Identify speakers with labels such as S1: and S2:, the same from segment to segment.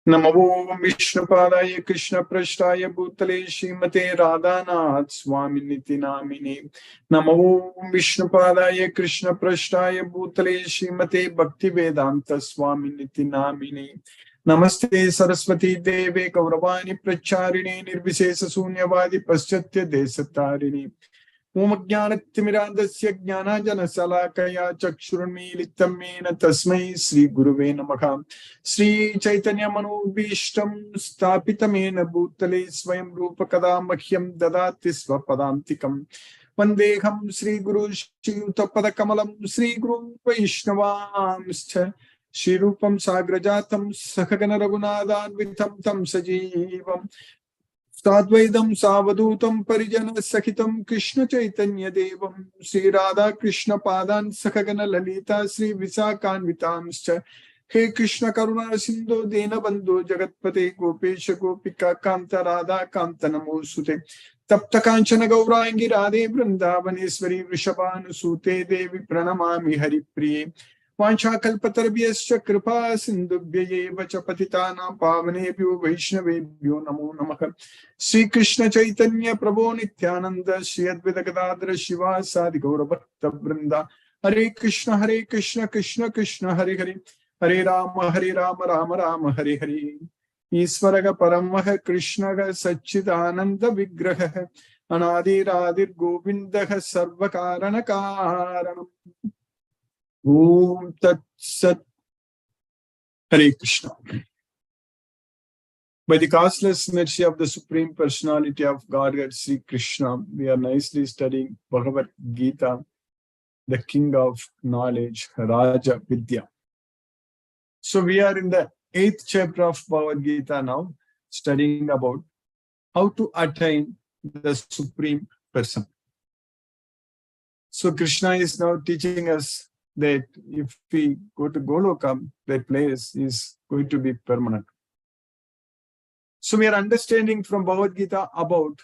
S1: Namo Vishnupadaya Krishna Prashtaya Bhutale Srimate Radhanath Swami Niti Namine. Namo Vishnupadaya Krishna Prashtaya Bhutale Srimate Bhakti Vedanta Swami Niti Namine. Namaste Saraswati Deve Gauravani Pracharini Nirvisesa Sunyavadi Paschatya Desatarini. Om Jnanatimirandasya Jnanajana Salakaya Chakshurunmilitam Mena Tasmai Sri Guruve Namaha. Sri Chaitanya Manubhishtam Stapitamena Bhutale Swayam Rupa Kadam Mahyam Dadati Swapadantikam. Vandeham Sri Guru Shri Utapada Kamalam Sri Guru Vaishnavamscha Shri Rupam Sagrajatam Sakagana Raghunadan Vitam Tam Sajivam. Tadvaidam Savadutam Parijana Sakitam Krishna Chaitanya Devam Sri Radha Krishna Padan Sakagana Lalita Sri Visakan Vitamscha. He Krishna Karuna Sindhu Dena Bandhu Jagatpate Gopesha Gopika Kanta Radha Kanta Namo Sute Tapta Kanchana Gaurangi Radhe Vrindavaneshwari Vrishabhanu Sute Devi Pranamami Hari Priye. Vancha kalpatarabhyascha kripa sindhubhya cha patitanam pavanebhyo vaishnavebhyo namo namaha. Sri Krishna Chaitanya Prabhu Nityananda Shri Advaita Gadadhara Shiva Sadi Gaura Bhakta Vrinda. Hare Krishna Krishna Krishna Hare Hare Hare Rama Rama Rama Hare Hare. Isvaraga Paramaha Krishnaga Satchidananda Vigraha Anadir Adir Govindaha Sarvakarana Karanam. Om Tat Sat. Hare Krishna. By the causeless mercy of the Supreme Personality of Godhead, Sri Krishna, we are nicely studying Bhagavad Gita, the King of Knowledge, Raja Vidya. So we are in the 8th chapter of Bhagavad Gita now, studying about how to attain the Supreme Person. So Krishna is now teaching us that if we go to Golokam, that place is going to be permanent. So we are understanding from Bhagavad Gita about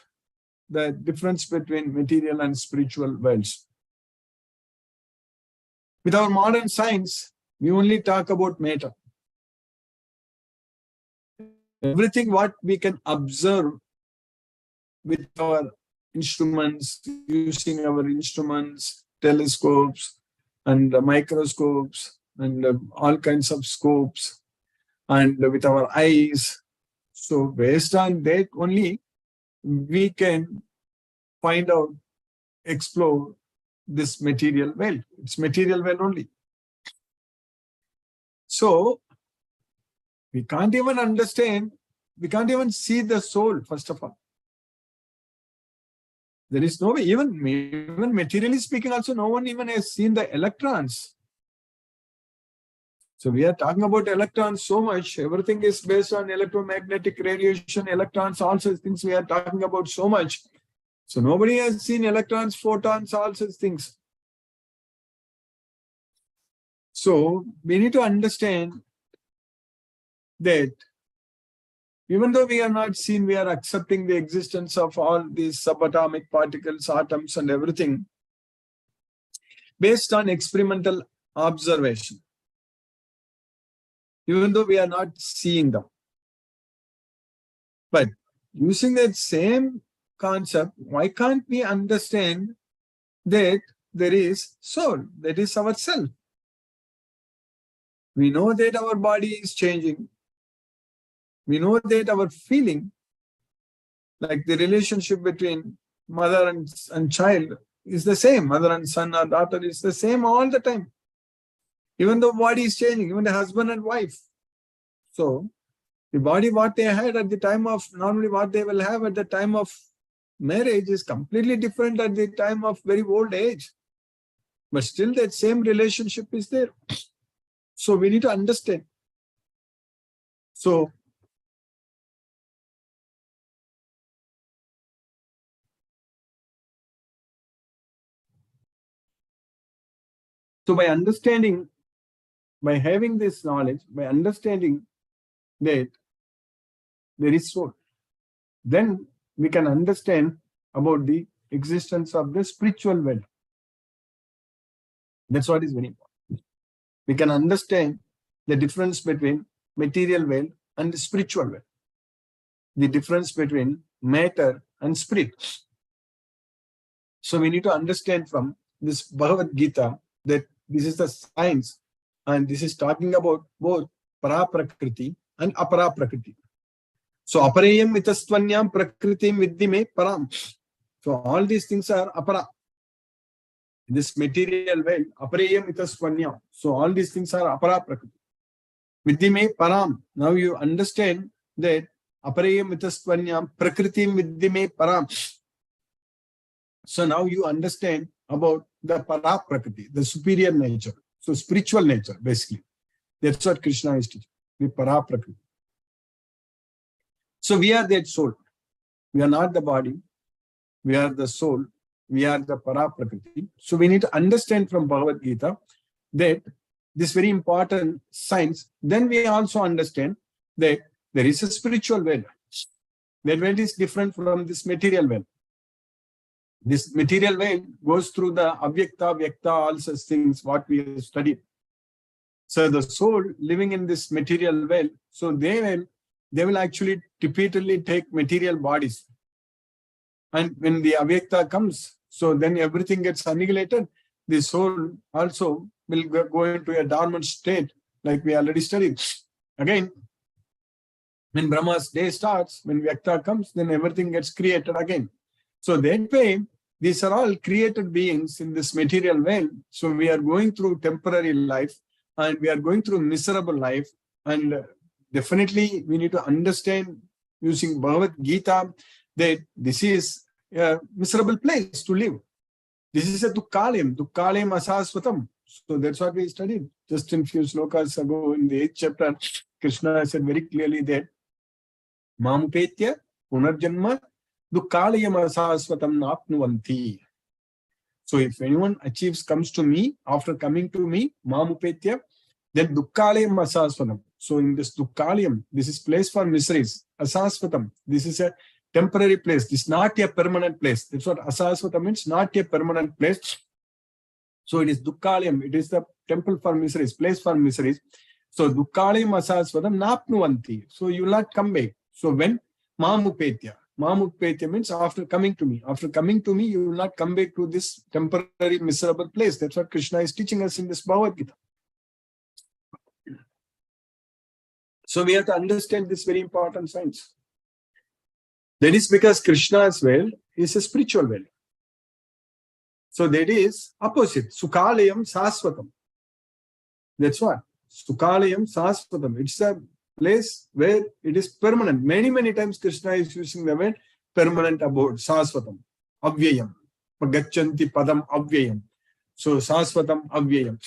S1: the difference between material and spiritual worlds. With our modern science, we only talk about matter. Everything what we can observe with our instruments, using our instruments, telescopes, and microscopes, and all kinds of scopes, and with our eyes. So based on that only, we can find out, explore this material world. It's material world only. So we can't even understand, we can't even see the soul, first of all. There is no way, even materially speaking also, no one even has seen the electrons. So we are talking about electrons so much, everything is based on electromagnetic radiation, electrons, all such things we are talking about so much. So nobody has seen electrons, photons, all such things. So we need to understand that even though we are not seen, we are accepting the existence of all these subatomic particles, atoms, and everything based on experimental observation. Even though we are not seeing them. But using that same concept, why can't we understand that there is soul, that is our self? We know that our body is changing. We know that our feeling, like the relationship between mother and child, is the same. Mother and son or daughter is the same all the time. Even the body is changing, even the husband and wife. So, the body what they had at the time of, normally what they will have at the time of marriage is completely different at the time of very old age. But still that same relationship is there. So, we need to understand. So by understanding, by having this knowledge, by understanding that there is soul, then we can understand about the existence of the spiritual world. That's what is very important. We can understand the difference between material world and the spiritual well. The difference between matter and spirit. So we need to understand from this Bhagavad Gita that this is the science, and this is talking about both para-prakriti and apara-prakriti. So aparayam itastvanyam prakritim viddime param. So all these things are apara. This material world, aparayam itastvanyam. So all these things are apara-prakriti. Viddime param. Now you understand that aparayam itastvanyam prakritim viddime param. So now you understand about the para-prakriti, the superior nature. So spiritual nature, basically. That's what Krishna is teaching, the para-prakriti. So we are that soul. We are not the body. We are the soul. We are the para-prakriti. So we need to understand from Bhagavad Gita that this very important science. Then we also understand that there is a spiritual world. That world is different from this material world. This material world goes through the avyakta, vyakta, all such things, what we have studied. So the soul living in this material world, so they will actually repeatedly take material bodies. And when the avyakta comes, so then everything gets annihilated. The soul also will go into a dormant state, like we already studied. Again, when Brahma's day starts, when vyakta comes, then everything gets created again. So that way, these are all created beings in this material world. So we are going through temporary life, and we are going through miserable life. And definitely we need to understand using Bhagavad Gita that this is a miserable place to live. This is a dukkhalayam asasvatam. So that's what we studied just in few slokas ago in the 8th chapter. Krishna said very clearly that mamupetya punarjanma dukkhalayam asasvatam napnuvanti. So if anyone comes to me, after coming to me, mamupetya, then dukkhalayam asasvatam. So in this dukkhalayam, this is place for miseries. Asasvatam, this is a temporary place. This is not a permanent place. That's what asasvatam means, not a permanent place. So it is dukkhalayam. It is the temple for miseries, place for miseries. So dukkhalayam asasvatam napnuvanti. So you will not come back. So when mamupetya. Mamupetya means after coming to me. After coming to me, you will not come back to this temporary miserable place. That's what Krishna is teaching us in this Bhagavad Gita. So we have to understand this very important science. That is because Krishna's world is a spiritual world. So that is opposite. Sukhalayam sasvatam. That's what. Sukhalayam sasvatam. It's a place where it is permanent. Many, many times Krishna is using the word permanent abode. Sasvatam. Avyayam. Pagachanti padam avyayam. So sasvatam avyayam.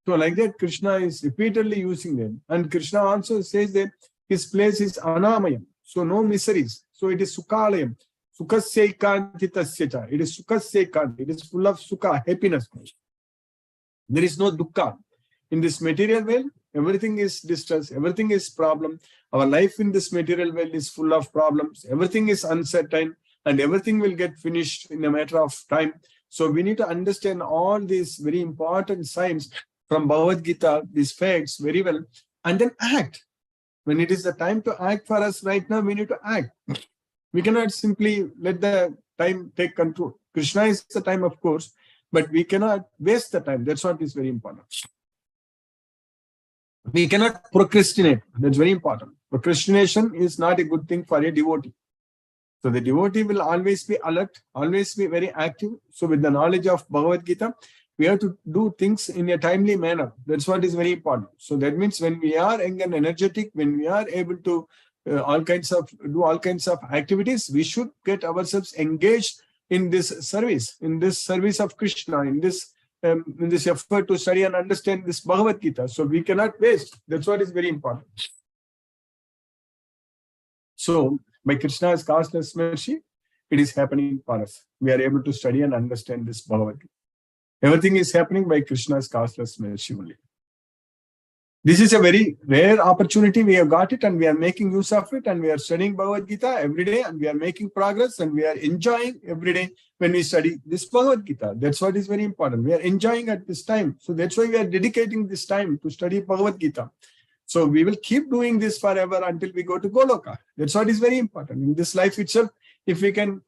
S1: So like that, Krishna is repeatedly using them. And Krishna also says that his place is anamayam. So no miseries. So it is sukhalayam. Sukhasyaikantitasyacha. It is sukhasyaikanti. It is full of sukha, happiness. There is no dukkha. In this material world, everything is distress, everything is problem. Our life in this material world is full of problems. Everything is uncertain, and everything will get finished in a matter of time. So we need to understand all these very important signs from Bhagavad Gita, these facts very well, and then act. When it is the time to act for us right now, we need to act. We cannot simply let the time take control. Krishna is the time, of course, but we cannot waste the time. That's what is very important. We cannot procrastinate. That's very important. Procrastination is not a good thing for a devotee. So the devotee will always be alert, always be very active. So with the knowledge of Bhagavad Gita, we have to do things in a timely manner. That's what is very important. So that means when we are young and energetic, when we are able to do all kinds of activities, we should get ourselves engaged in this service of Krishna, in this effort to study and understand this Bhagavad Gita. So we cannot waste. That's what is very important. So by Krishna's causeless mercy, it is happening for us. We are able to study and understand this Bhagavad Gita. Everything is happening by Krishna's causeless mercy only. This is a very rare opportunity. We have got it and we are making use of it, and we are studying Bhagavad Gita every day, and we are making progress, and we are enjoying every day when we study this Bhagavad Gita. That's what is very important. We are enjoying at this time. So that's why we are dedicating this time to study Bhagavad Gita. So we will keep doing this forever until we go to Goloka. That's what is very important. In this life itself, if we can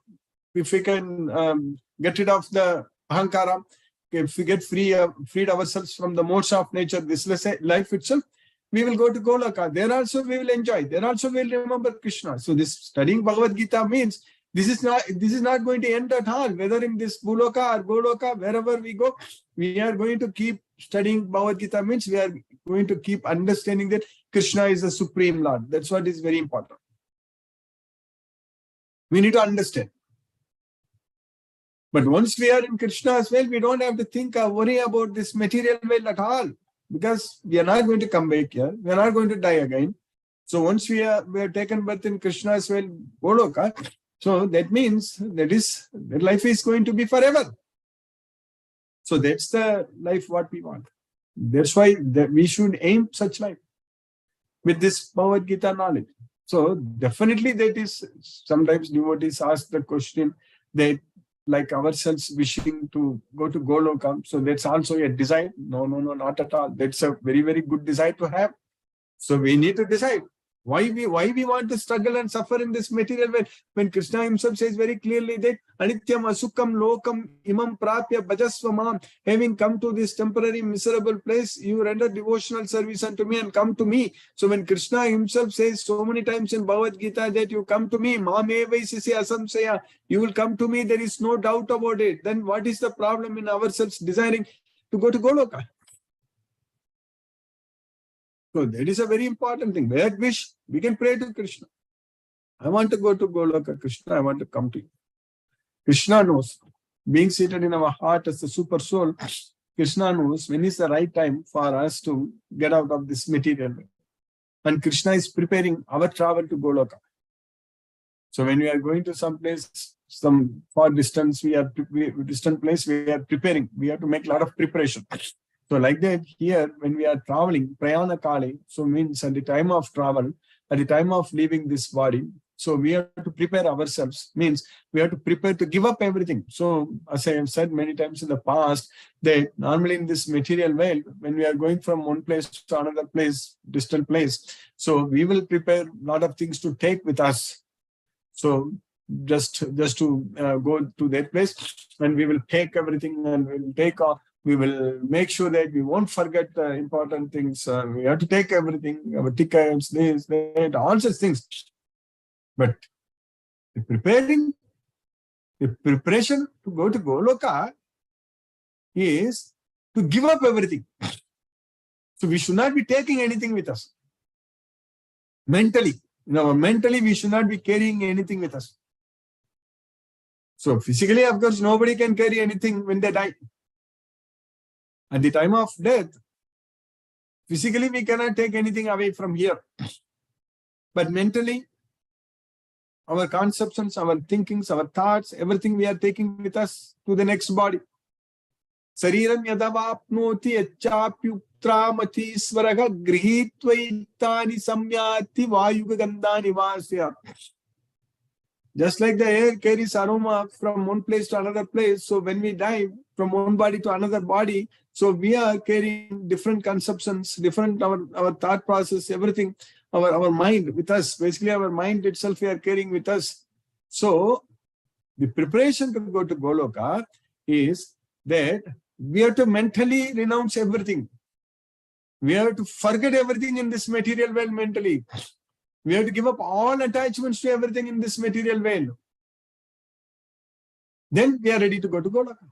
S1: get rid of the ahankara, if we get freed ourselves from the modes of nature, this life itself, we will go to Goloka. There also we will enjoy. There also we will remember Krishna. So this studying Bhagavad Gita means this is not going to end at all. Whether in this Bhuloka or Goloka, wherever we go, we are going to keep studying Bhagavad Gita. Means we are going to keep understanding that Krishna is the Supreme Lord. That's what is very important. We need to understand. But once we are in Krishna as well, we don't have to think or worry about this material world at all, because we are not going to come back here. We are not going to die again. So once we have taken birth in Krishna as well, Goloka, so that means that life is going to be forever. So that's the life what we want. That's why we should aim such life with this Bhagavad Gita knowledge. So definitely that is, sometimes devotees ask the question that like ourselves wishing to go to Goloka. So that's also a desire. No, not at all. That's a very, very good desire to have. So we need to decide why we want to struggle and suffer in this material world, when Krishna himself says very clearly that Anityam Asukam Lokam Imam Prapya Bhajasvamam, having come to this temporary miserable place, you render devotional service unto me and come to me. So when Krishna himself says so many times in Bhagavad Gita that you come to me, Mamevaisisi Asamsaya, you will come to me, there is no doubt about it. Then what is the problem in ourselves desiring to go to Goloka? So that is a very important thing. Where wish, we can pray to Krishna. I want to go to Goloka, Krishna, I want to come to you. Krishna knows, being seated in our heart as the super soul, Krishna knows when is the right time for us to get out of this material world. And Krishna is preparing our travel to Goloka. So when we are going to some place, some far distance, distant place, we are preparing. We have to make a lot of preparation. So like that, here, when we are traveling, prayana kali, so means at the time of travel, at the time of leaving this body, so we have to prepare ourselves, means we have to prepare to give up everything. So as I have said many times in the past, that normally in this material world, when we are going from one place to another place, distant place, so we will prepare a lot of things to take with us. So just to go to that place, and we will take everything, and we will take off. We will make sure that we won't forget the important things. We have to take everything, our tickets, this, that, all such things. But the preparation to go to Goloka is to give up everything. So we should not be taking anything with us. Mentally, mentally we should not be carrying anything with us. So physically, of course, nobody can carry anything when they die. At the time of death, physically we cannot take anything away from here. But mentally, our conceptions, our thinkings, our thoughts, everything we are taking with us to the next body. Sariram yadavapnoti achapyuktramati svaraga grihitvaitani samyati vayugagandani vasya. Just like the air carries aroma from one place to another place, so when we die from one body to another body, so we are carrying different conceptions, different our thought process, everything, our mind with us. Basically, our mind itself we are carrying with us. So the preparation to go to Goloka is that we have to mentally renounce everything. We have to forget everything in this material world mentally. We have to give up all attachments to everything in this material world. Then we are ready to go to Goloka.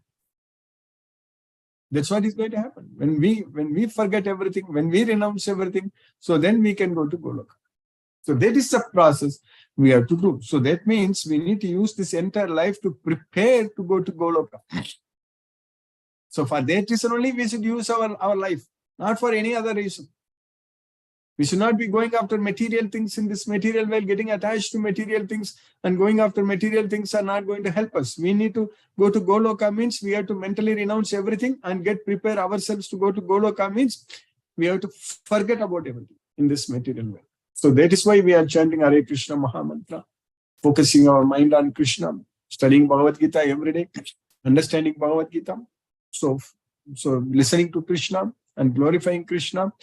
S1: That's what is going to happen. When we forget everything, when we renounce everything, so then we can go to Goloka. So that is the process we have to do. So that means we need to use this entire life to prepare to go to Goloka. So for that reason only we should use our life, not for any other reason. We should not be going after material things in this material world, getting attached to material things, and going after material things are not going to help us. We need to go to Goloka, means we have to mentally renounce everything and get prepared ourselves to go to Goloka, means we have to forget about everything in this material world. So that is why we are chanting Hare Krishna Mahamantra, focusing our mind on Krishna, studying Bhagavad Gita every day, understanding Bhagavad Gita. So listening to Krishna and glorifying Krishna,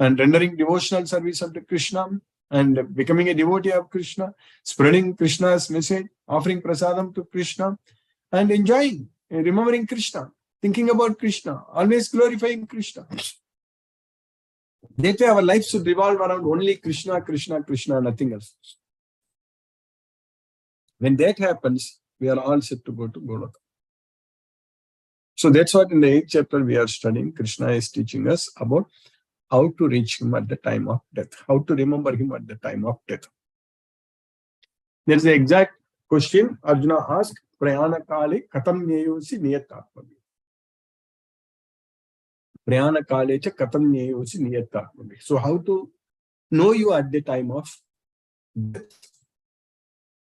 S1: and rendering devotional service unto Krishna, and becoming a devotee of Krishna, spreading Krishna's message, offering prasadam to Krishna, and enjoying, remembering Krishna, thinking about Krishna, always glorifying Krishna. That way our life should revolve around only Krishna, Krishna, Krishna, nothing else. When that happens, we are all set to go to Goloka. So that's what in the 8th chapter we are studying. Krishna is teaching us about how to reach him at the time of death, how to remember him at the time of death. There's the exact question Arjuna asked, Prayana Kale Katam Nyeyosi Niyatatmabhi. Prayana Kale cha Katam Nyeyosi Niyatatmabhi. So how to know you at the time of death.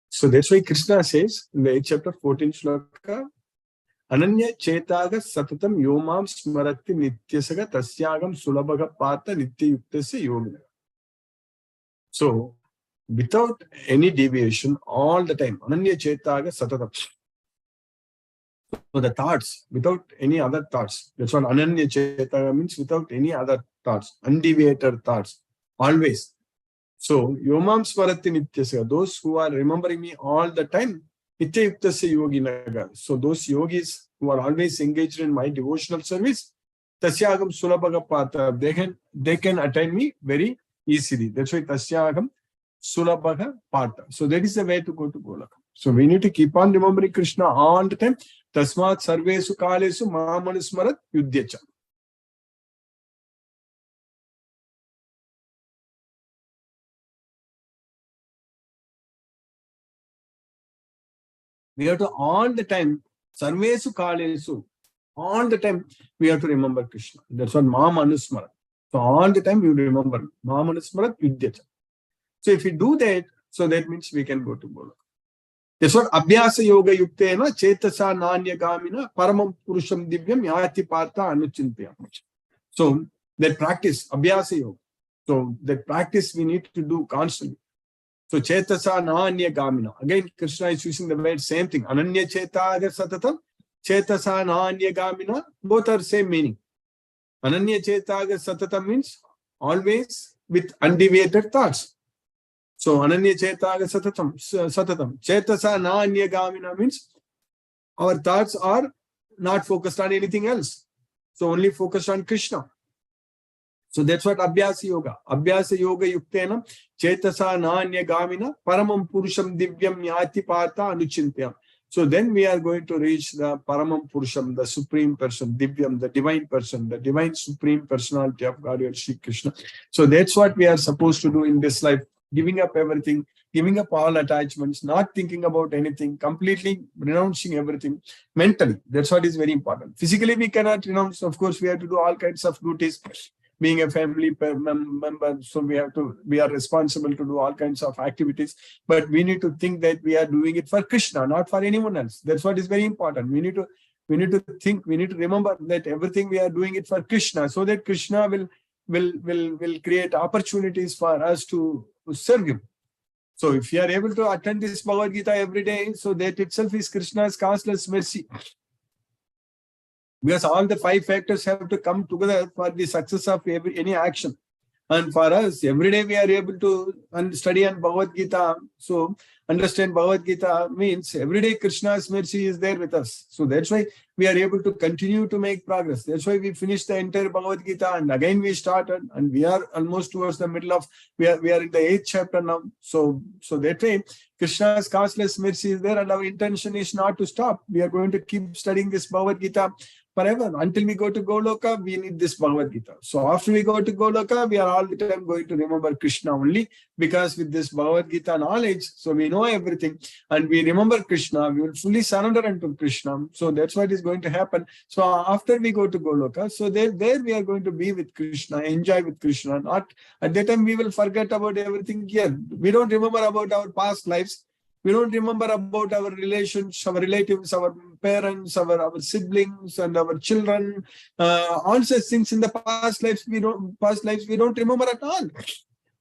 S1: So that's why Krishna says in the 8th chapter, 14th shloka, Ananya Chetaga Satatam Yomam Smarati Nityasaga Tasyagam Sulabhaga Pata Nityayuktase Yogina. So, without any deviation, all the time, Ananya Chetaga Satatam. So the thoughts, without any other thoughts. That's what Ananya Chetaga means, without any other thoughts, undeviated thoughts, always. So, Yomam Smarati Nityasaga, those who are remembering me all the time, Nityayuktase Yoginaga. So those yogis who are always engaged in my devotional service, Tasyagam Sulabhaga Pata, they can attain me very easily. That's why Tasyagam Sulabhaga Pata. So that is the way to go to Golaka. So we need to keep on remembering Krishna all the time. Tasmat Sarvesu Kalesu Mahamanusmarat Yudhyacha. We have to all the time, Sarvesu Kalesu, all the time we have to remember Krishna. That's what Mahamanusmarat. So all the time you remember Mahamanusmarat Yudhyacha. So if we do that, so that means we can go to Golaka. That's what Abhyasa Yoga Yuktena Chetasa Nanya Gamina Paramam Purusham Divyam Yati Partha Anuchintya. So that practice, Abhyasa Yoga. So that practice we need to do constantly. So Chetasa Nanya Gamina. Again, Krishna is using the word same thing. Ananya Chetaga Satatam, Chetasa Nanya Gamina, both are same meaning. Ananya Chetaga Satatam means always with undeviated thoughts. So Ananya Chetaga Satatam. Chetasa Nanya Gamina means our thoughts are not focused on anything else. So only focused on Krishna. So that's what Abhyasa Yoga. Abhyasa Yoga Yuktena Chetasa Nanya Gamina Paramam Purusham Divyam Yati Partha Anuchintya. So then we are going to reach the Paramam Purusham, the Supreme Person, Divyam, the Divine Person, the Divine Supreme Personality of God, Sri Krishna. So that's what we are supposed to do in this life. Giving up everything, giving up all attachments, not thinking about anything, completely renouncing everything mentally. That's what is very important. Physically, we cannot renounce. Of course, we have to do all kinds of duties. Being a family member, so we are responsible to do all kinds of activities, but we need to think that we are doing it for Krishna, not for anyone else. That's what is very important. We need to think, we need to remember that everything we are doing it for Krishna, so that Krishna will create opportunities for us to serve him. So if you are able to attend this Bhagavad Gita every day, so that itself is Krishna's causeless mercy. Because all the 5 factors have to come together for the success of any action. And for us, every day we are able to study on Bhagavad Gita. So understand Bhagavad Gita means every day Krishna's mercy is there with us. So that's why we are able to continue to make progress. That's why we finished the entire Bhagavad Gita and again we started and we are almost towards the middle of, we are in the 8th chapter now. So that way Krishna's causeless mercy is there and our intention is not to stop. We are going to keep studying this Bhagavad Gita forever. Until we go to Goloka, we need this Bhagavad Gita. So after we go to Goloka, we are all the time going to remember Krishna only, because with this Bhagavad Gita knowledge, so we know everything and we remember Krishna, we will fully surrender unto Krishna. So that's what is going to happen. So after we go to Goloka, so there we are going to be with Krishna, enjoy with Krishna. Not at that time we will forget about everything here. We don't remember about our past lives. We don't remember about our relations, our relatives, our parents, our siblings, and our children. All such things in the past lives we don't remember at all.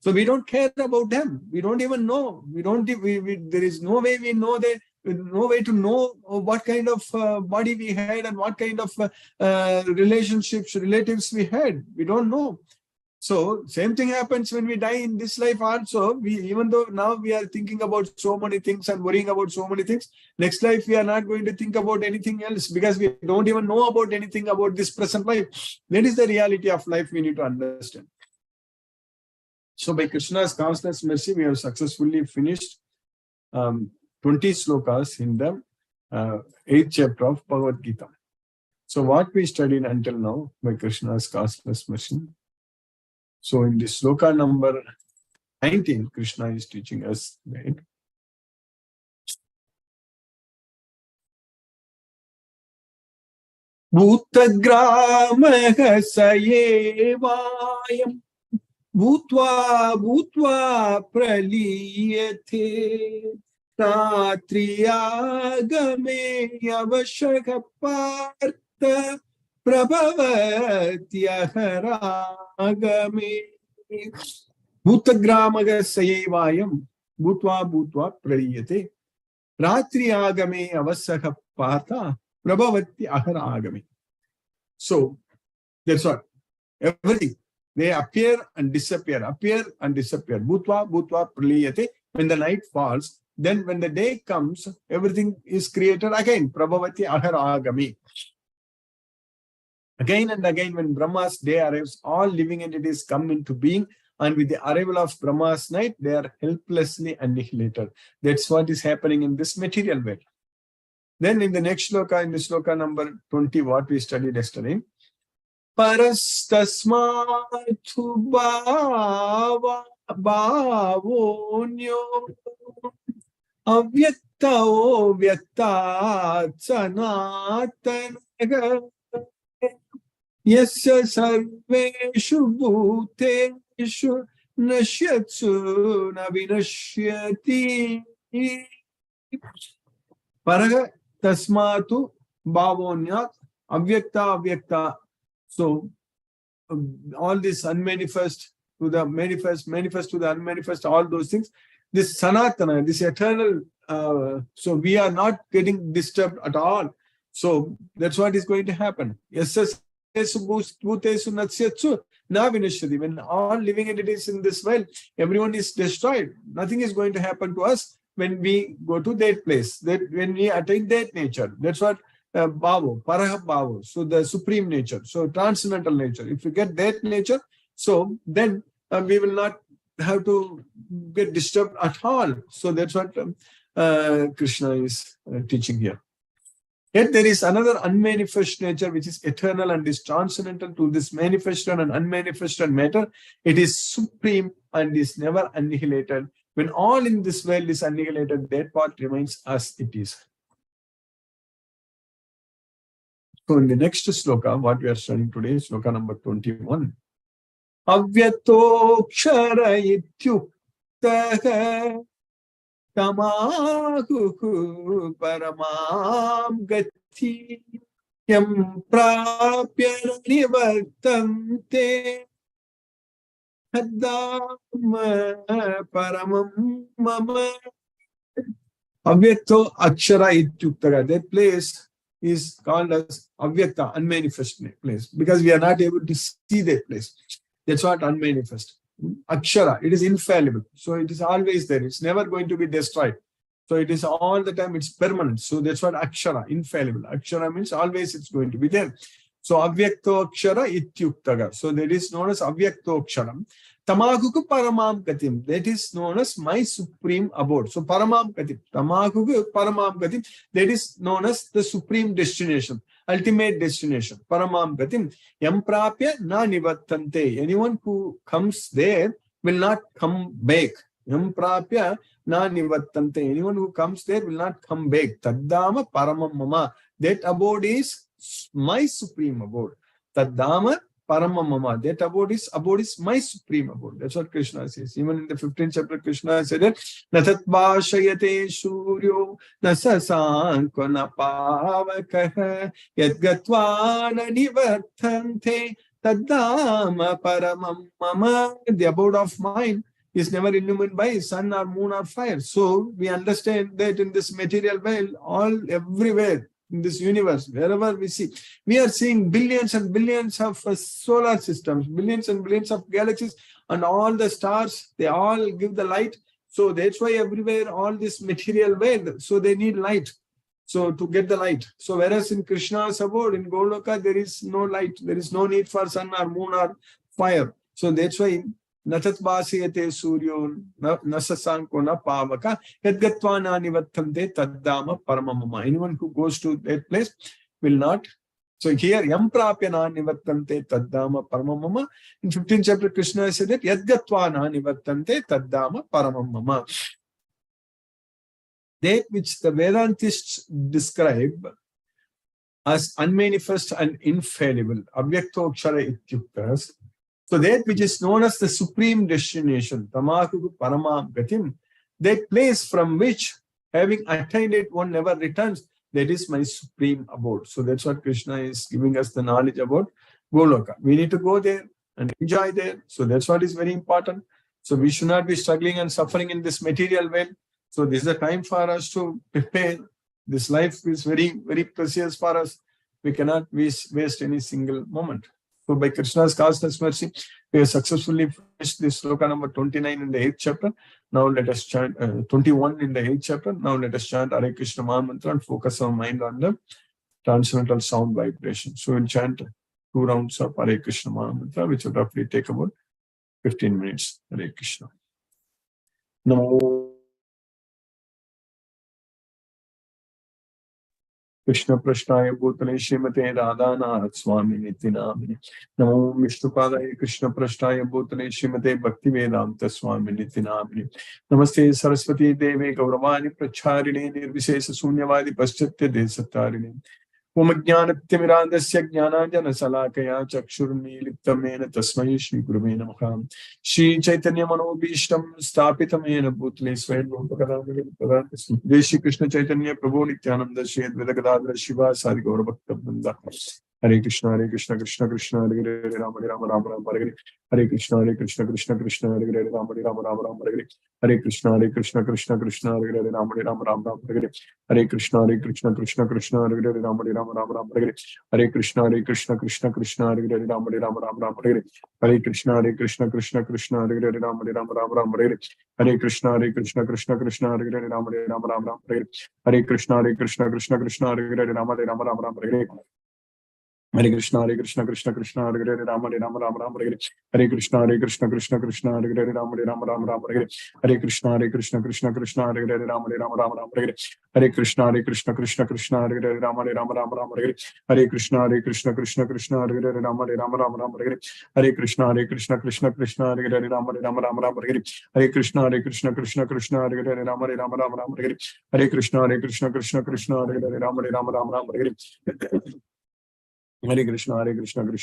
S1: So we don't care about them. We don't even know. There is no way we know that. No way to know what kind of body we had and what kind of relationships, relatives we had. We don't know. So same thing happens when we die in this life also. Even though now we are thinking about so many things and worrying about so many things, next life we are not going to think about anything else because we don't even know about anything about this present life. That is the reality of life we need to understand. So by Krishna's causeless mercy, we have successfully finished 20 slokas in the 8th chapter of Bhagavad Gita. So what we studied until now by Krishna's causeless mercy. So in this sloka number 19, Krishna is teaching us that Bhutagramah sayevayam Bhutva praliyate Tatriyagame avashaka partha Prabhavatyaharagame Bhutagramaga sayevayam Bhutva praliyate Ratriyagame avashaka partha Prabhavatyaharagame. So that's what. Everything. They appear and disappear, Bhutva praliyate. When the night falls, then when the day comes, everything is created again. Prabhavati aharagami. Again and again, when Brahma's day arrives, all living entities come into being, and with the arrival of Brahma's night, they are helplessly annihilated. That's what is happening in this material world. Then in the next sloka, in the sloka number 20, what we studied yesterday, Parastasmatu bhavonyo avyaktao vyaktat sanatanaga yasya sarveshu bhuteshu nashyatsu navinashyati Paraga tasmatu bhavonyat avyakta. So all this unmanifest to the manifest, manifest to the unmanifest, all those things, this sanatana, this eternal, so we are not getting disturbed at all. So that's what is going to happen. When all living entities in this world, everyone is destroyed. Nothing is going to happen to us when we go to that place, that when we attain that nature. That's what Bhavo, Paraha Bhavo, so the supreme nature, so transcendental nature. If you get that nature, so then we will not have to get disturbed at all. So that's what Krishna is teaching here. Yet there is another unmanifest nature which is eternal and is transcendental to this manifested and unmanifested matter. It is supreme and is never annihilated. When all in this world is annihilated, that part remains as it is. So in the next sloka, what we are studying today, sloka number 21. Avyatokshara ityuktaha tamahu paramam gati yam prapya nivartante haddama paramam mama. Avyakto akshara ityuktaha. That place is called as avyakta, unmanifest place, because we are not able to see that place. That's what unmanifest. Akshara, it is infallible. So it is always there. It's never going to be destroyed. So it is all the time, it's permanent. So that's what akshara, infallible. Akshara means always it's going to be there. So avyakto akshara ityuktaga. So that is known as avyakto aksharam. Tamakuku paramam katim. That is known as my supreme abode. So paramam katim. Tamakuku paramam katim. That is known as the supreme destination, ultimate destination. Paramam katim. Yam prapya na nivattante. Anyone who comes there will not come back. Yam prapya na nivattante. Anyone who comes there will not come back. Taddama paramam mama. That abode is my supreme abode. Taddama paramam mama. That abode is my supreme abode. That's what Krishna says. Even in the 15th chapter, Krishna said that Natat bhashayate suryo nasasanko napavakah yadgatva nivartante taddama paramam mama. The abode of mine is never illumined by sun or moon or fire. So we understand that in this material world, everywhere, in this universe, wherever we see, we are seeing billions and billions of solar systems, billions and billions of galaxies, and all the stars, they all give the light. So that's why everywhere all this material world, so they need light. So to get the light. So whereas in Krishna's abode, in Goloka, there is no light. There is no need for sun or moon or fire. So that's why Natat Vasiyate Suryo Nasasanko na Pavaka Yadgatwana Nivattamte Taddama Paramamama. Anyone who goes to that place will not. So here Yamprapyana Nivattamte Taddama Paramamama. In 15th chapter, Krishna said that Yadgatwana Nivattamte Taddama Paramamama. That which the Vedantists describe as unmanifest and infallible, Abhyaktokshara Ityuktas. So that which is known as the supreme destination, Tamaku Paramam Gatim, that place from which, having attained it, one never returns, that is my supreme abode. So that's what Krishna is giving us the knowledge about Goloka. We need to go there and enjoy there. So that's what is very important. So we should not be struggling and suffering in this material world. So this is the time for us to prepare. This life is very, very precious for us. We cannot waste any single moment. So by Krishna's causeless mercy, we have successfully finished this sloka number 29 in the 8th chapter. Now let us chant 21 in the 8th chapter. Now let us chant Hare Krishna Maha Mantra and focus our mind on the transcendental sound vibration. So we'll chant 2 rounds of Hare Krishna Maha Mantra, which will roughly take about 15 minutes. Hare Krishna. Namo Krishna Prashnaya Bhutale Srimate Radhanath Swami Nitinamini. Namo Vishnupadaya Krishna Prashnaya Bhutale Srimate Bhaktivedanta Swami Nitinamini. Namaste Saraswati Deve Gauravani Pracharine Nirvishesha Sunyavadi Paschatya Desatarine. Omajnanatyamirandasya Jnananjana Salakaya Chakshurmiliptamena Tasmai Shri Gurave Namaha. Shri Chaitanya Manobhishtam Stapitamena Bhutale Swayan Rupakadamani Jai Shri Krishna Chaitanya Prabhu Nityananda Shri Advaita Gadadhara Shiva Sadi Gaura Bhakta Vrinda. Hare Krishna Krishna Krishna Hare Hare Rama Rama Rama Rama Hare Hare Krishna Krishna Krishna Hare Hare Rama Rama Rama Rama Hare Hare Krishna Krishna Krishna Hare Hare Rama Rama Rama Rama Hare Hare Krishna Krishna Krishna Hare Hare Rama Rama Rama Rama Hare Hare Krishna Krishna Hare Hare Rama Rama Rama Rama Hare Hare Krishna Krishna Hare Hare Rama Rama Rama Rama Hare Hare Krishna Krishna Hare Hare Rama Rama Rama Rama Hare Hare Krishna Krishna Hare Hare Rama Rama Rama Rama Hare Hare Krishna Krishna Hare Hare Rama Rama Rama Rama Hare Krishna Krishna Hare Hare Rama Rama Rama Rama Hare Krishna Krishna Hare Hare Rama Rama Rama Rama Hare Krishna Krishna Hare Hare Rama Rama Rama Rama Hare Krishna Krishna Hare Hare Rama Rama Rama Rama Hare Krishna Krishna Hare Hare Rama Rama Rama Rama Hare Krishna Krishna Hare Hare Rama Rama Rama Rama Hare Krishna Krishna Hare Hare Rama Rama Rama Rama Hare Krishna Krishna Hare Hare Rama Rama Rama Rama Hare Krishna Krishna Hare Hare Rama Rama Rama Rama Hare Krishna Krishna Hare Hare Rama Rama Rama Rama Hare Krishna Krishna Hare Hare Rama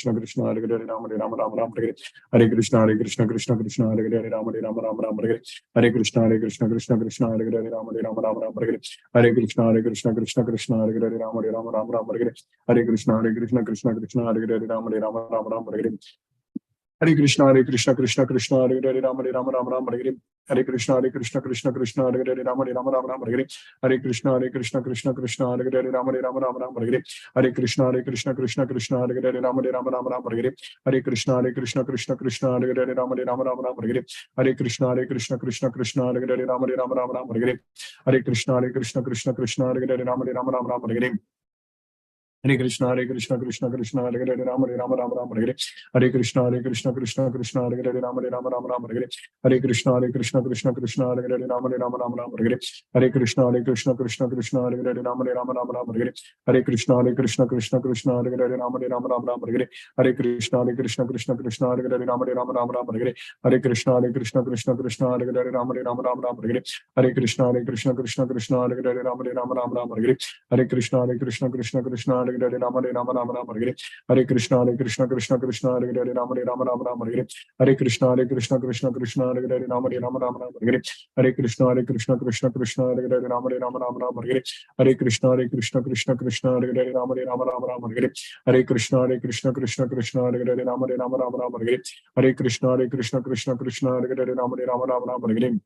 S1: Rama Rama Rama Hare Krishna Krishna Hare Hare Rama Rama Rama Rama Hare Krishna Krishna Hare Hare Rama Rama Rama Rama Hare Krishna Krishna Hare Hare Rama Rama Rama Rama Hare Krishna Krishna Hare Hare Rama Rama Rama Rama Hare Krishna Krishna Hare Hare Rama Rama Rama Rama Hare Krishna Krishna Hare Hare Rama Rama Rama Rama Hare Krishna Krishna Hare Hare Rama Rama Rama Rama Hare Krishna Krishna Hare Hare Rama Rama Rama Rama Hare Krishna Krishna Hare Hare Rama Rama Rama Rama Hare Krishna Krishna Hare Hare Rama Rama Rama Rama Hare Krishna Krishna Hare Hare Rama Rama Rama Rama Hare Krishna Krishna Hare Hare Rama Rama Rama Rama Hare Krishna Krishna Hare Hare Rama Rama Rama Rama Hare Krishna Krishna Hare Hare Rama Rama Rama Rama Hare Krishna Krishna Hare Hare Rama Rama Rama Rama Hare Krishna Krishna Hare Hare Rama Rama Rama Rama Hare Krishna Krishna Hare Hare Rama Rama Rama Rama Hare Krishna Krishna Hare Hare Rama Rama Rama Rama Hare Krishna Krishna Hare Hare Rama Rama Rama Rama Hare Krishna Krishna Hare Hare Rama Rama Rama Rama Hare Krishna Krishna Hare Hare Rama Rama Rama Rama Hare Krishna Krishna Hare Hare Rama Rama Rama Rama Hare Krishna Krishna Hare Rama Rama Rama Rama Hare Krishna Krishna Hare Rama Rama Rama Rama Hare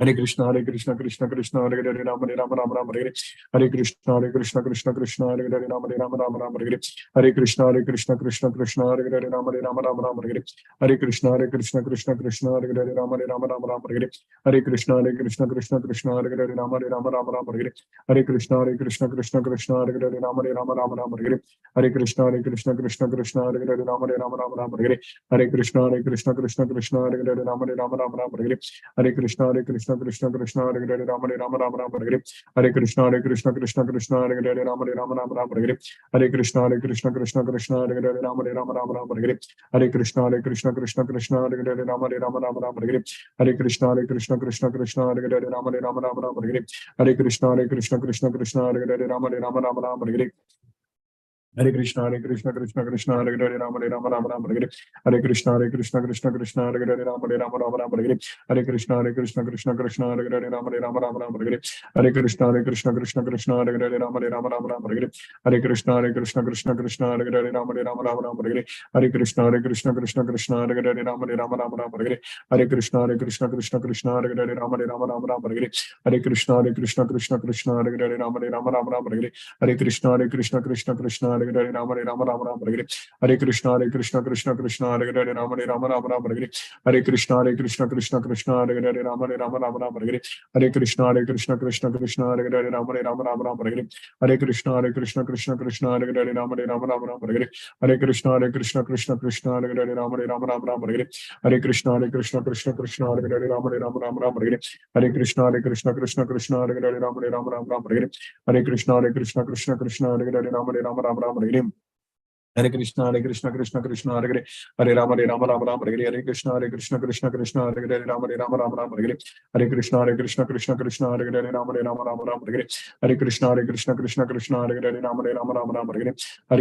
S1: Hare Krishna, Krishna Krishna, Hare Hare, Rama Rama Rama Rama Hare Hare, Hare Krishna, Krishna Krishna, Hare Hare, Rama Rama Rama Rama Hare Hare, Hare Krishna, Krishna Krishna, Hare Hare, Rama Rama Rama Rama Hare Hare, Hare Krishna, Krishna Krishna, Hare Hare, Rama Rama Rama Rama Hare Hare, Hare Krishna, Krishna Krishna, Hare Hare, Rama Rama Rama Rama Hare Hare, Hare Krishna, Krishna Krishna, Hare Hare, Rama Rama Rama Rama Hare Hare, Hare Krishna, Krishna Krishna, Hare Hare, Rama Rama Rama Rama Hare Hare, Hare Krishna, Krishna Krishna, Hare Hare, Rama Rama Rama Rama Hare Hare, Hare Krishna, Krishna Hare Hare, Rama Rama Rama Rama Hare Hare, Hare Krishna, Krishna Hare Hare, Rama Rama Rama Rama Hare Hare, Hare Krishna, Krishna Hare Hare, Rama Rama Rama Rama Hare Hare, Hare Krishna, Krishna Hare Hare, Rama Rama Rama Rama Hare Hare, Hare Krishna, Krishna Hare Hare, Rama Rama Rama Rama Hare Hare, Hare Krishna, Hare Hare, Rama Rama Rama Rama Hare Hare, Hare Krishna, Krishna, Hare Hare, Rama Rama Rama Hare Hare, Hare Krishna, Krishna, Hare Hare, Rama Rama Rama Hare Hare, Hare Krishna, Krishna, Hare Hare, Rama Rama Rama Hare Hare, Hare Krishna, Krishna, Hare Hare, Rama Rama Rama Hare Hare, Hare Krishna, Krishna, Hare Hare, Rama Rama Rama Hare Hare, Hare Krishna, Krishna, Hare Hare, Rama Rama Rama Hare Hare, Hare Krishna, Krishna, Hare Hare, Rama Rama Rama Hare Hare, Hare Krishna, Krishna, Hare Hare, Rama Rama Rama Hare Hare, Hare Krishna, Krishna, Hare Hare, Rama Rama Rama Hare Hare, Hare Krishna, Krishna, Hare Hare, Rama Rama Rama Hare Hare, Hare Krishna, Krishna, Hare Hare, Rama Rama Rama Hare Hare, Hare Krishna, Krishna, Hare Hare, Rama Rama Rama Hare Hare, Hare Krishna, Krishna, Hare Hare, Rama Rama Rama Hare Hare, Hare Krishna, Krishna, Hare Hare, Rama Rama Rama Hare Hare, Hare Krishna, Krishna, Hare Hare, Rama Rama Rama Hare Hare, Hare Krishna, Krishna, Hare Hare, Rama Rama Rama Hare Hare, Hare Krishna, Krishna, Hare Hare, Rama Rama Rama Hare Hare, Hare Krishna, Hare Hare, Hare Rama, Rama Hare Hare, Hare Krishna, Krishna, Hare Hare, Rama Rama Hare Hare, Hare Krishna, Krishna, Hare Hare, Rama Rama Hare Hare, Hare Krishna, Krishna, Hare Hare, Rama Rama Hare Hare,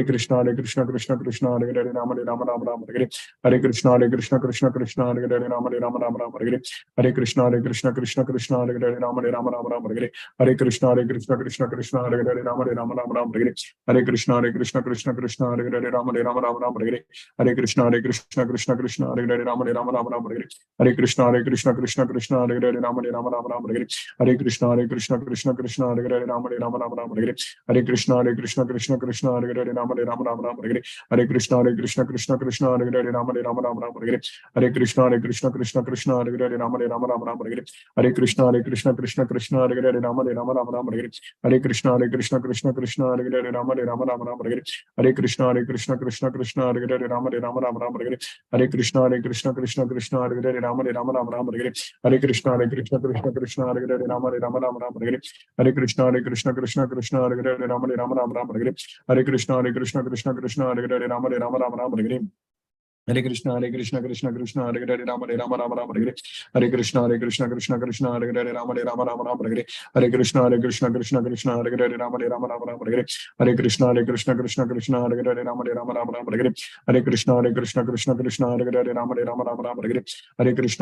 S1: Hare Krishna, Krishna, Hare Hare, Rama Rama Hare Hare, Hare Krishna, Krishna, Hare Hare, Rama Rama Hare Hare, Hare Krishna, Krishna, Hare Hare, Rama Rama Hare Hare, Hare Krishna, Krishna, Hare Hare, Rama Rama Hare Hare, Hare Krishna, Krishna, Hare Hare, Rama Rama Hare Hare, Hare Krishna, Krishna, Hare Hare, Rama Rama Hare Hare, Hare Krishna, Krishna, Hare Hare, Rama Rama Hare Hare, Hare Krishna, Krishna, Hare Hare, Rama Rama Hare Hare, Hare Krishna, Krishna, Hare Hare, Rama Rama Hare Hare, Hare Krishna, Krishna, Hare Hare, Rama Rama Hare Hare, Hare Krishna, Krishna, Hare Hare, Rama Rama Hare Hare, Hare Krishna, Krishna, Hare Hare, Rama Rama Hare Hare, Hare Krishna, Krishna, Hare Hare, Rama Rama Hare Hare, Hare Krishna, Krishna, Hare Hare, Rama Rama Hare Hare, Hare Krishna, Krishna, Hare Hare, Rama Rama Hare Hare, Hare Krishna, Krishna, Hare Hare, Rama Rama Hare Hare, Hare Krishna, Krishna, Hare Hare, Rama Rama Hare Hare, Hare Krishna, Krishna, Hare Hare, Rama Rama Hare Hare, Hare Krishna, Krishna, Hare Hare, Rama Rama Hare Hare, Hare Krishna, Krishna, Hare Hare, Rama Rama Hare Hare, Hare Krishna, Krishna, Hare Hare, Rama Rama Hare Hare, Hare Krishna, Krishna, Hare Hare, Rama Rama Hare Hare, Hare Krishna, Krishna, Hare Hare, Rama Rama Hare Hare, Hare Krishna,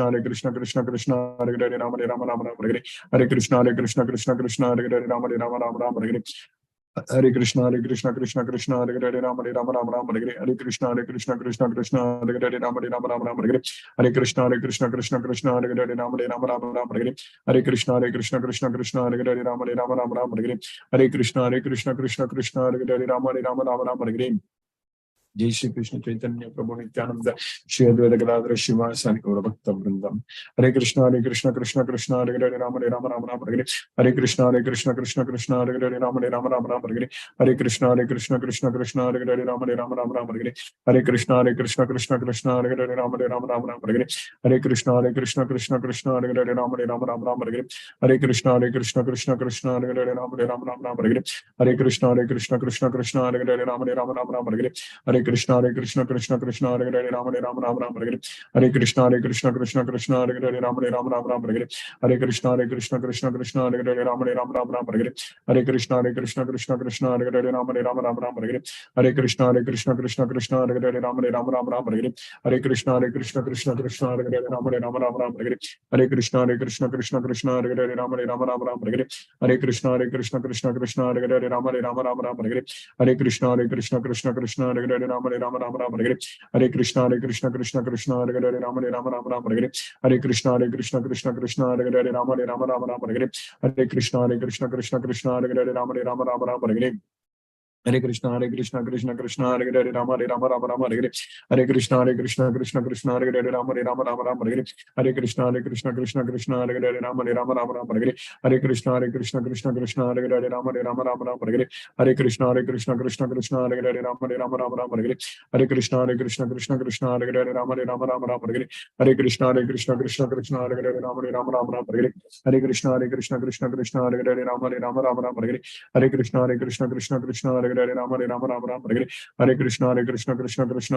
S1: Krishna, Hare Hare, Rama Rama Hare Hare, Hare Krishna, Krishna, Hare Hare, Rama Rama Hare Hare, Hare Krishna, Krishna, Hare Hare, Rama Rama Hare Hare, Hare Krishna, Krishna, Hare Hare, Rama Rama Hare Hare, Hare Krishna, Krishna, Hare Hare, Rama Rama Hare Hare, Hare Krishna, Krishna, Hare Hare, Rama Rama Hare Hare, Hare Krishna, Krishna, Hare Hare, Rama Rama Hare Hare, जय श्री कृष्ण चैतन्य प्रभु नित्यानंद श्री अद्वैत गदाधर शिवासादि गौर भक्त वृंदम हरे Krishna Krishna Hare Hare Ram Hare Hare Hare Krishna Krishna Hare Hare Ram Hare Hare Hare Krishna Krishna Hare Hare Ram Hare Hare Hare Krishna Krishna Hare Hare Ram Hare Hare Hare Krishna Krishna Hare Hare Ram Hare Hare Hare Krishna Krishna Hare Hare Ram Hare Hare Hare Krishna Krishna Hare Hare Ram Hare Hare Hare Krishna Krishna Hare Hare Ram Hare Hare Hare Krishna Krishna Hare Hare Ram Hare Hare Hare Krishna Krishna Hare Hare Ram Hare Hare Hare Krishna Krishna Hare Hare Ram Hare Hare Hare Krishna Krishna Hare Hare Ram Hare Hare Hare Krishna Krishna Hare Hare Ram Hare Hare Hare Krishna Krishna Hare Hare Ram Hare Hare Hare Krishna Krishna Hare Hare Ram Hare Hare Hare Krishna Krishna Hare Hare Ram Hare Ram Ram Ram Hare Hare Krishna Krishna Krishna Hare Hare Ram Hare Ram Ram Ram Hare Hare Krishna Krishna Hare Hare Ram Hare Ram Ram Ram Hare Hare Krishna Krishna Hare Hare Ram Hare Ram Ram Ram Hare Hare Krishna Krishna Krishna Hare Hare Rama Rama Rama Hare Hare Krishna Krishna Krishna Hare Hare Rama Rama Rama Hare Hare Krishna Krishna Hare Hare Rama Rama Rama Hare Hare Krishna Krishna Hare Hare Rama Rama Rama Hare Hare Krishna Krishna Hare Hare Rama Rama Rama Hare Hare Krishna Krishna Hare Hare Rama Rama Rama Hare Hare Krishna Krishna Hare Hare Rama Rama Rama Hare Hare Krishna Krishna Hare Hare Rama Rama Rama Hare Hare Krishna Hare Hare Rama Rama Hare Hare Krishna Krishna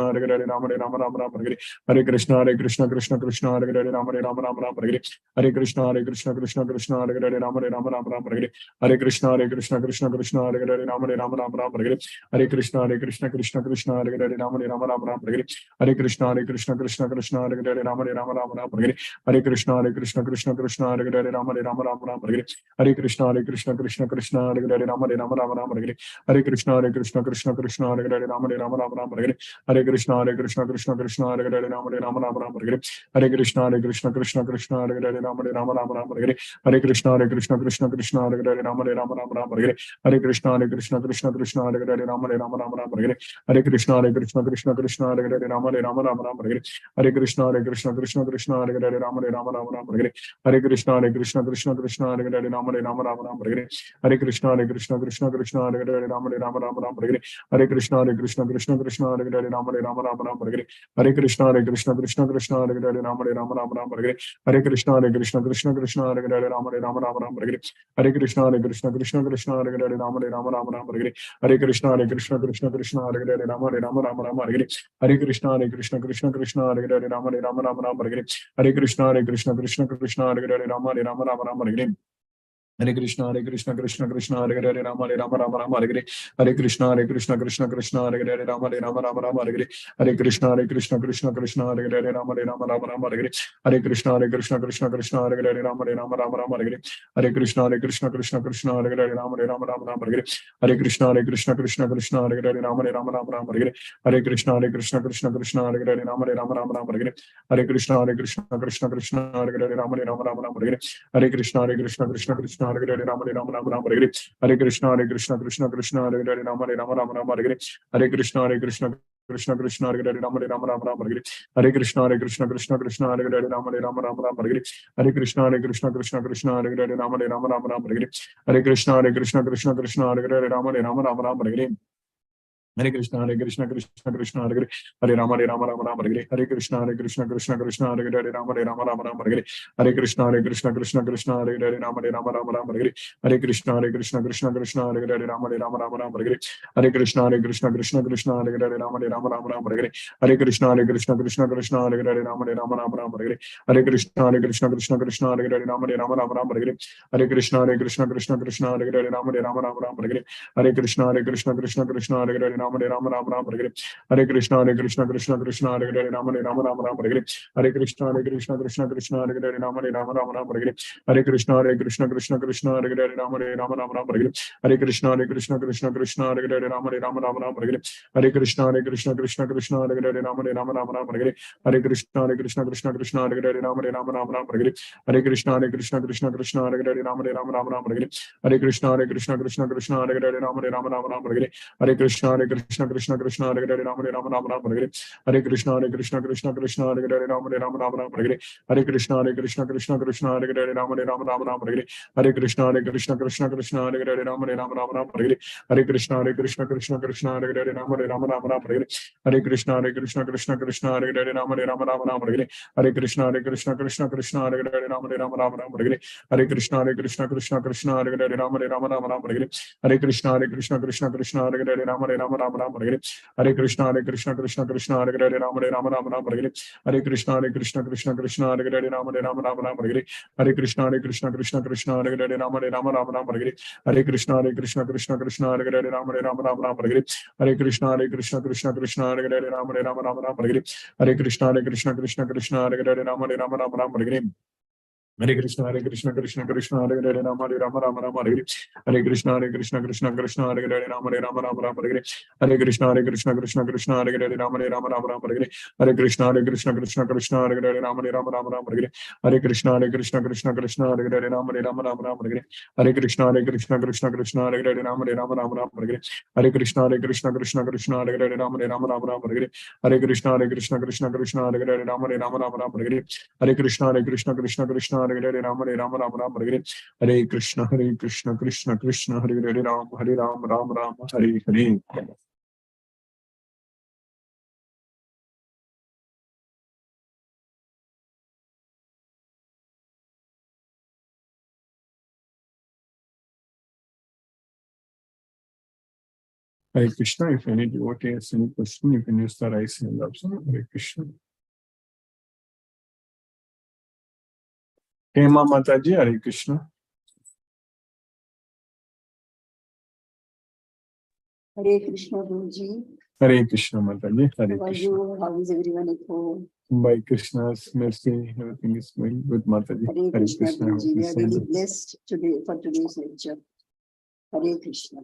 S1: Hare Hare Rama Rama Hare Hare Krishna Krishna Hare Hare Rama Rama Hare Hare Krishna Krishna Hare Hare Rama Rama Hare Hare Krishna Krishna Hare Hare Rama Rama Hare Hare Krishna Krishna Hare Hare Rama Rama Hare Hare Krishna Krishna Hare Hare Rama Rama Hare Hare Krishna Krishna Hare Hare Rama Rama Hare Hare Krishna Krishna Hare Hare Rama Rama Hare Hare Krishna Krishna Hare Hare Rama Rama Hare Hare Krishna Krishna Hare Hare Rama Rama Hare Hare Krishna Krishna Hare Hare Rama Rama Hare Hare Krishna Krishna Hare Hare Rama Rama Hare Hare Krishna Krishna Hare Hare Rama Rama Hare Hare Krishna Krishna Hare Hare Rama Rama Hare Hare Krishna Krishna Hare Hare Rama Rama Hare Hare Krishna Krishna Hare Hare Rama Rama Hare Hare Krishna Krishna Hare Hare Rama Rama Hare Hare Krishna Krishna Hare Hare Rama Rama Hare Hare Krishna Krishna Hare Hare Rama Rama Hare Hare Krishna Krishna Hare Hare Rama Rama Hare Hare Krishna Krishna Hare Hare Rama Rama Hare Hare Krishna Krishna Hare Hare Rama Rama Hare Hare Krishna Krishna Hare Hare Rama Rama Hare Hare Krishna Krishna Hare Hare Rama Rama Hare Hare Krishna Hare Hare Rama Rama Hare Hare Krishna Krishna Hare Hare Rama Rama Hare Hare Krishna Krishna Hare Hare Rama Rama Hare Hare Krishna Krishna Hare Hare Rama Rama Hare Hare Krishna Krishna Hare Hare Rama Rama Hare Hare Krishna Krishna Hare Hare Rama Rama Hare Hare Krishna Krishna Hare Hare Rama Rama Hare Hare Krishna Krishna Hare Hare Rama Rama Hare Hare Krishna Krishna Hare Hare Rama Rama Hare Hare Krishna Krishna Hare Hare Rama Rama Hare Hare Krishna Krishna Hare Hare Rama Rama Hare Hare Krishna Krishna Hare Hare Rama Rama Hare Hare Krishna Krishna Hare Hare Rama Rama Hare Hare Krishna Krishna Hare Hare Rama Rama Hare Hare Krishna Krishna Hare Hare Hare Rama Rama Hare Hare Krishna Krishna Hare Hare Rama Rama Hare Hare Krishna Krishna Hare Hare Rama Rama Hare Hare Krishna Krishna Hare Hare Rama Rama Hare Hare Krishna Krishna Hare Hare Rama Rama Hare Hare Krishna Krishna Hare Hare Rama Rama Hare Hare Krishna Krishna Hare Hare Rama Rama Hare Hare Krishna Krishna Hare Hare Rama Rama Hare Hare Krishna Krishna Hare Hare Rama Rama Hare Hare Krishna Krishna Hare Hare Rama Rama Hare Hare Krishna Krishna Hare Hare Rama Rama Hare Hare Krishna Krishna Hare Hare Rama Rama Hare Hare Krishna Krishna Hare Hare Rama Rama Hare Hare Krishna Krishna Hare Hare Rama Rama Hare Hare Krishna Krishna Hare Hare Rama Rama Hare Hare Krishna Krishna Hare Hare Rama Rama Hare Hare Krishna Krishna Hare Hare Rama Rama Hare Hare Krishna Krishna Hare Hare Rama Rama Hare Hare Krishna Krishna Hare Hare Rama Rama Hare Hare Krishna Krishna Hare Hare Rama Rama Hare Hare Krishna Krishna Hare Hare Rama Rama Hare Hare Krishna Krishna Hare Hare Rama Rama Hare Hare Krishna Krishna Hare Hare Rama Rama Hare Hare Krishna Krishna Hare Hare Rama Rama Hare Hare Krishna Krishna Hare Hare Rama Rama Hare Hare Krishna Krishna Hare Hare Rama Rama Hare Hare Krishna Krishna Hare Hare Rama Rama Hare Hare Krishna Krishna Hare Hare Rama Rama Hare Hare Krishna Krishna Hare Hare Rama Rama Hare Hare Krishna Krishna Hare Hare Rama Rama Hare Hare Krishna Krishna Hare Hare Rama Rama Hare Hare Krishna Krishna Hare Hare Rama Rama Hare Hare Krishna Krishna Hare Hare Rama Rama Hare Hare Krishna, Krishna Krishna, Hare Hare, Rama Rama Rama Rama Hare Hare Krishna, Krishna Krishna, Hare Hare, Rama Rama Rama Rama Hare Hare Krishna, Krishna, Hare Hare, Rama Rama Rama Rama Hare Hare Krishna, Krishna, Hare Hare, Rama Rama Rama Rama Hare Hare Krishna, Krishna, Hare Hare, Rama Rama Rama Rama Hare Hare Krishna, Krishna, Hare Hare, Rama Rama Rama Rama Hare Hare Krishna, Krishna, Hare Hare, Rama Rama Rama Rama Hare Hare Krishna, Krishna, Hare Hare, Rama Rama Rama Rama Hare Hare Krishna, Krishna, Hare Hare, Rama Rama Hare Hare Krishna, Krishna, Krishna, Hare Hare, Rama Hare Hare. Hare Krishna. If any devotee has any question, you can use the raise hand option. Hare Krishna. Hema Mataji, Hare Krishna.
S2: Hare Krishna, Guruji.
S1: Hare Krishna Mataji, Hare
S2: How are
S1: Krishna.
S2: you? How is everyone at home?
S1: By Krishna's mercy, everything is going good, Mataji.
S2: Hare Krishna, Guruji. We are
S1: Hare
S2: really blessed today for today's lecture. Hare Krishna.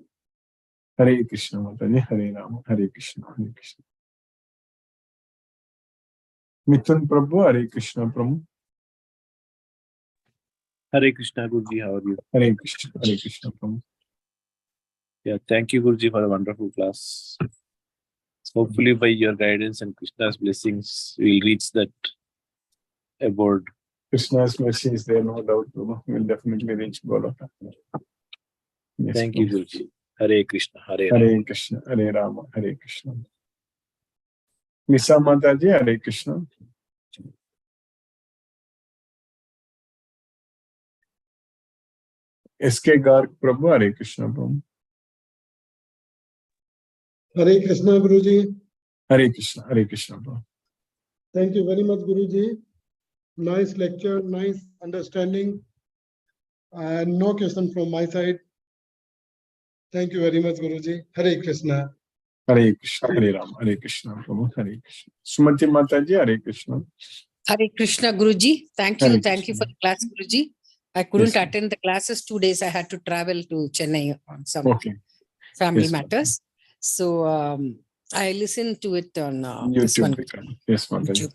S1: Krishna Mataji, Hare Rama, Hare Krishna, Hare Krishna. Mithun Prabhu, Hare Krishna Prabhu.
S3: Hare Krishna, Guruji, how are you?
S1: Hare Krishna Prabhu.
S3: Yeah, thank you, Guruji, for a wonderful class. Hopefully, by your guidance and Krishna's blessings, we'll reach that abode.
S1: Krishna's mercy is there, no doubt, Prabhu. We'll definitely reach Goloka. Yes,
S3: Thank you,
S1: Prabhu.
S3: Guruji. Hare Krishna, Hare Rama.
S1: Hare Krishna, Hare Rama, Hare Krishna. Nisa Mataji, Hare Krishna. SK Garg Prabhu, Hare Krishna Prabhu.
S4: Hare Krishna, Guruji.
S1: Hare Krishna Prabhu.
S4: Thank you very much, Guruji. Nice lecture, nice understanding. And no question from my side. Thank you very much, Guruji. Hare Krishna.
S1: Hare Krishna, Hare Rama, Hare Krishna Prabhu, Hare Krishna. Sumati Mataji, Hare Krishna.
S5: Hare Krishna, Guruji. Thank
S1: Hare
S5: you. Thank you
S1: Krishna.
S5: for the class, Guruji. I couldn't
S1: Yes,
S5: attend the classes 2 days. I had to travel to Chennai on some
S1: Okay.
S5: family
S1: Yes,
S5: matters. So I listened to it on this one.
S1: YouTube recording. Yes, Mataji.
S5: YouTube.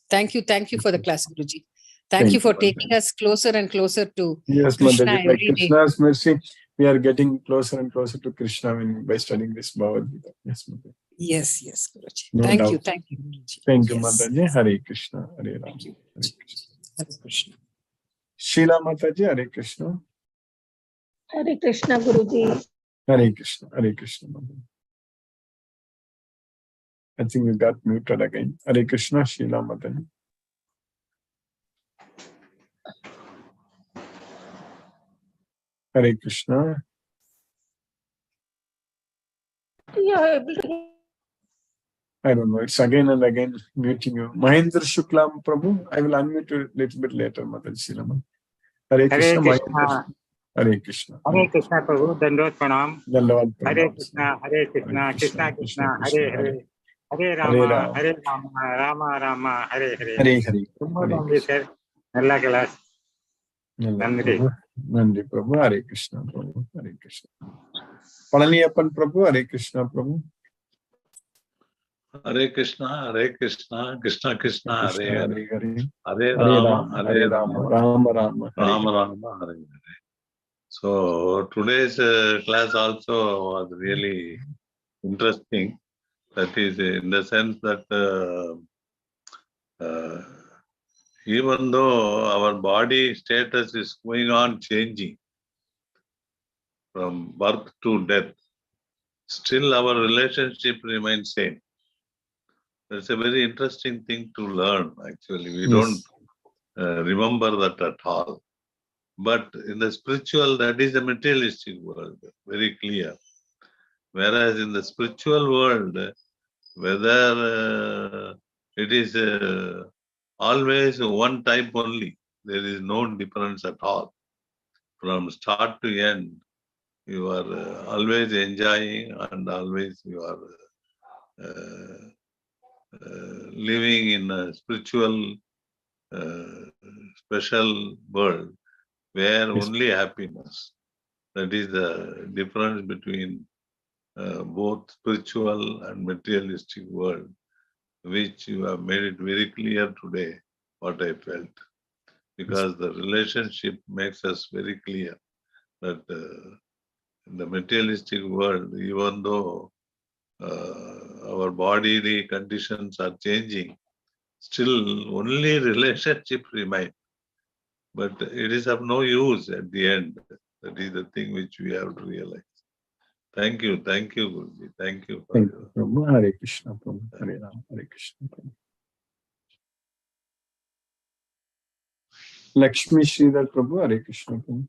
S5: Thank you. Thank you for the class, Guruji.
S1: Thank
S5: Thank you
S1: you,
S5: for
S1: Mataji.
S5: taking us closer and closer to
S1: Yes,
S5: Krishna
S1: Mataji. By
S5: every day.
S1: Krishna's mercy, we are getting closer and closer to Krishna by studying this Bhagavad Gita. Yes, Mataji.
S5: Yes, Guruji.
S1: No
S5: Thank you.
S1: doubt.
S5: Thank you, Guruji.
S1: Thank you,
S5: Yes.
S1: Mataji. Hare Krishna, Hare Rama,
S5: Thank you.
S1: Hare Krishna.
S5: Hare Krishna.
S1: Sheila Mataji, Hare Krishna.
S6: Hare Krishna, Guruji.
S1: Hare Krishna, Hare Krishna. Mataji. I think we got muted again. Hare Krishna, Sheila Mataji. Hare Krishna.
S6: You are able to
S1: I don't know. It's again and again muting you. Mahendra Shukla Prabhu, I will unmute you a little bit later, Mataji Sheila. Hare Krishna, Mahendra. Hare Krishna.
S7: Hare Krishna Prabhu, Dandot Pranam.
S1: Dandavad
S7: Hare
S1: Pranam.
S7: Krishna, Krishna Krishna, Hare Hare. Hare Rama, Rama Rama, Hare Hare.
S1: Hare Hare.
S7: Tumma Nandi sir, Nalla class. Nandi.
S1: Nandi Prabhu, Hare Krishna Prabhu, Hare Krishna. Palaniappan Prabhu, Hare Krishna Prabhu.
S8: Hare Krishna, Krishna Krishna, Hare Hare.
S1: Hare
S8: Hare Rama,
S1: Hare Rama, Rama Rama,
S8: Rama Rama, Hare Hare. So today's class also was really interesting. That is in the sense that even though our body status is going on changing from birth to death, still our relationship remains same. That's a very interesting thing to learn, actually. We don't remember that at all. But in the spiritual, that is the materialistic world, very clear. Whereas in the spiritual world, whether it is always one type only, there is no difference at all. From start to end, you are always enjoying and always you are living in a spiritual special world where
S1: Yes.
S8: only happiness. That is the difference between both spiritual and materialistic world, which you have made it very clear today, what I felt. Because the relationship makes us very clear that in the materialistic world, even though our bodily conditions are changing, still only relationship remain. But it is of no use at the end. That is the thing which we have to realize. Thank you, Guruji. Thank you.
S1: Thank you, Prabhu. Hare Krishna, Prabhu. Hare Ram, Hare Krishna, Prabhu. Lakshmi Sridhar Prabhu, Hare Krishna, Prabhu.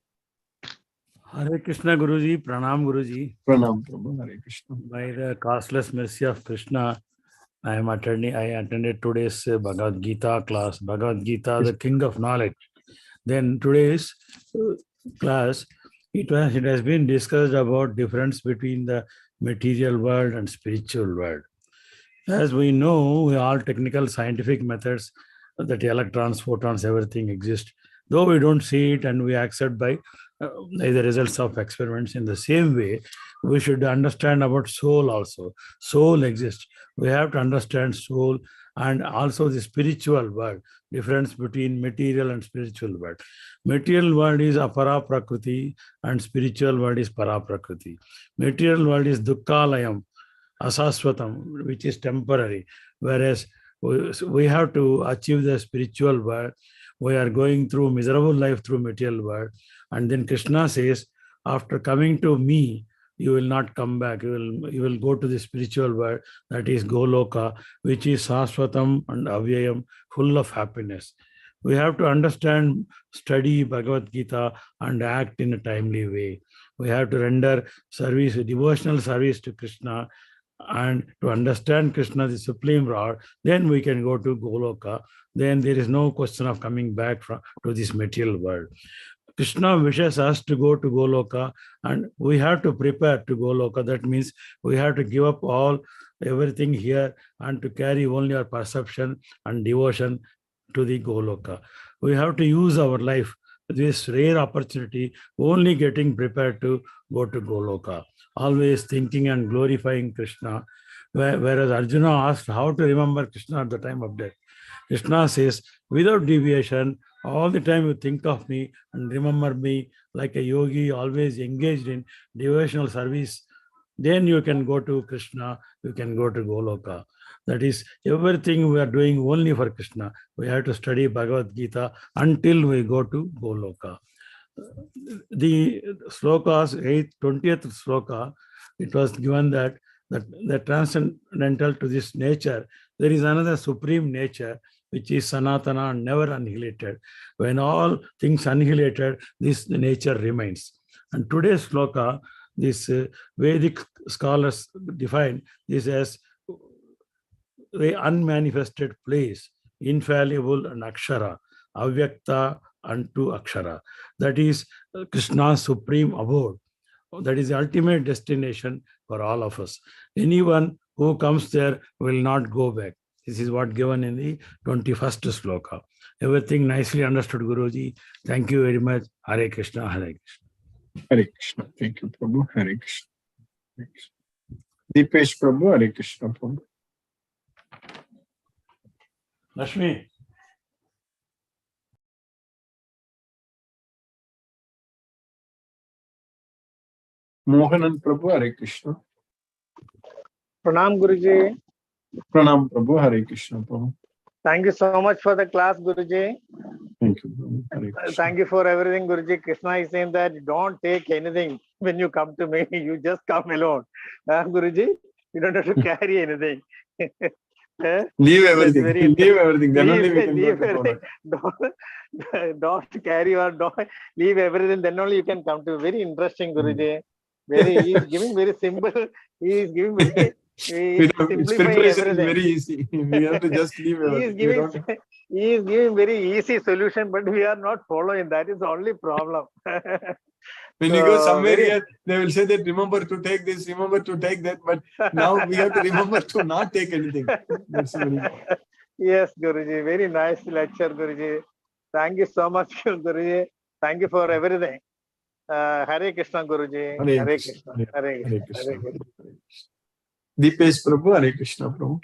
S9: Hare Krishna Guruji, Pranam Guruji.
S1: Pranam, Prabhu. Hare Krishna.
S9: By the costless mercy of Krishna, I attended today's Bhagavad Gita class. Bhagavad Gita, the king of knowledge. Then today's class, it has been discussed about difference between the material world and spiritual world. As we know, all technical scientific methods that electrons, photons, everything exist. Though we don't see it and we accept by the results of experiments, in the same way, we should understand about soul also. Soul exists. We have to understand soul and also the spiritual world, difference between material and spiritual world. Material world is apara prakriti and spiritual world is para prakriti. Material world is dukkhalayam, asaswatam, which is temporary, whereas we have to achieve the spiritual world. We are going through miserable life through material world, and then Krishna says, after coming to me, you will not come back. You will go to the spiritual world, that is Goloka, which is Saswatam and Avyayam, full of happiness. We have to understand, study Bhagavad Gita and act in a timely way. We have to render service, devotional service to Krishna, and to understand Krishna, the Supreme Lord, then we can go to Goloka. Then there is no question of coming back to this material world. Krishna wishes us to go to Goloka, and we have to prepare to Goloka. That means we have to give up everything here and to carry only our perception and devotion to the Goloka. We have to use our life, this rare opportunity, only getting prepared to go to Goloka, always thinking and glorifying Krishna. Whereas Arjuna asked how to remember Krishna at the time of death. Krishna says, without deviation, all the time you think of me and remember me like a yogi, always engaged in devotional service. Then you can go to Krishna, you can go to Goloka. That is, everything we are doing only for Krishna. We have to study Bhagavad Gita until we go to Goloka. The slokas, 20th sloka, it was given that transcendental to this nature, there is another supreme nature, which is Sanatana and never annihilated. When all things annihilated, this nature remains. And today's sloka, this Vedic scholars define this as the unmanifested place, infallible and akshara, avyakta and to akshara. That is Krishna's supreme abode. That is the ultimate destination for all of us. Anyone who comes there will not go back. This is what given in the 21st sloka. Everything nicely understood, Guruji. Thank you very much. Hare Krishna, Hare Krishna.
S1: Hare Krishna. Thank you, Prabhu. Hare Krishna. Hare Krishna. Deepesh Prabhu, Hare Krishna, Prabhu.
S9: Lakshmi.
S1: Mohanan Prabhu, Hare Krishna.
S7: Pranam Guruji.
S1: Pranam Prabhu, Hare Krishna, Prabhu.
S7: Thank you so much for the class, Guruji.
S1: Thank you, Prabhu. Hare Krishna.
S7: Thank you for everything, Guruji. Krishna is saying that don't take anything when you come to me. You just come alone. Guruji, you don't have to carry anything.
S1: Leave everything. Leave everything. Then only we can
S7: leave
S1: go to
S7: everything. Don't carry or don't leave everything. Then only you can come to. Very interesting, Guruji. He is giving very simple. He is giving very.
S1: Its preparation is very easy. We have to just leave everything.
S7: He is giving very easy solution, but we are not following. That is the only problem.
S1: When you go somewhere here, they will say that remember to take this, remember to take that. But now we have to remember to not take anything. That's very
S7: Yes, Guruji. Very nice lecture, Guruji. Thank you so much, Guruji. Thank you for everything. Hare Krishna, Guruji.
S1: Hare
S7: Hare
S1: Krishna.
S7: Krishna. Hare
S1: Hare
S7: Krishna.
S1: Krishna.
S7: Hare Krishna.
S1: Hare Krishna. Deepesh Prabhu, Hare Krishna Prabhu.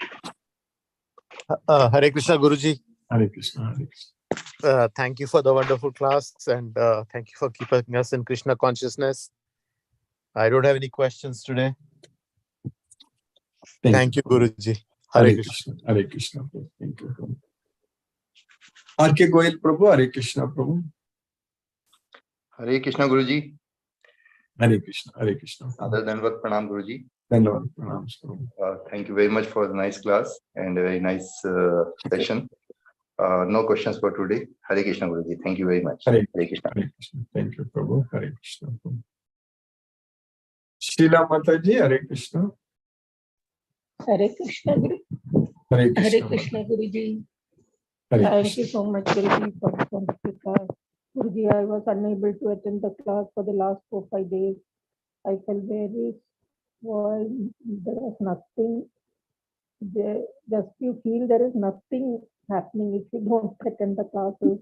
S10: Hare Krishna Guruji.
S1: Hare Krishna. Hare Krishna.
S10: Thank you for the wonderful class and thank you for keeping us in Krishna consciousness. I don't have any questions today. Thank you, Guruji. Hare Krishna.
S1: Hare Krishna Prabhu. Thank you Prabhu. R.K. Goyal Prabhu, Hare Krishna Prabhu.
S11: Hare Krishna Guruji.
S1: Hare Krishna. Hare Krishna.
S11: Other than what Pranam Guruji.
S1: Dhanyavad Pranam Prabhu.
S11: Thank you very much for the nice class and a very nice session. No questions for today. Hare Krishna Guruji. Thank you very much.
S1: Hare
S11: Krishna.
S1: Hare Krishna. Thank you Prabhu. Hare Krishna Prabhu. Sheila Mataji, Hare Krishna.
S6: Hare Krishna Guru.
S1: Hare
S6: Hare
S1: Krishna.
S6: Krishna Guruji.
S1: Hare
S6: Thank
S1: Krishna.
S6: you so much, Guruji, for the wonderful class. Guruji, I was unable to attend the class for the last 4-5 days. I felt very well. There was nothing. There, just you feel there is nothing happening if you don't attend the classes.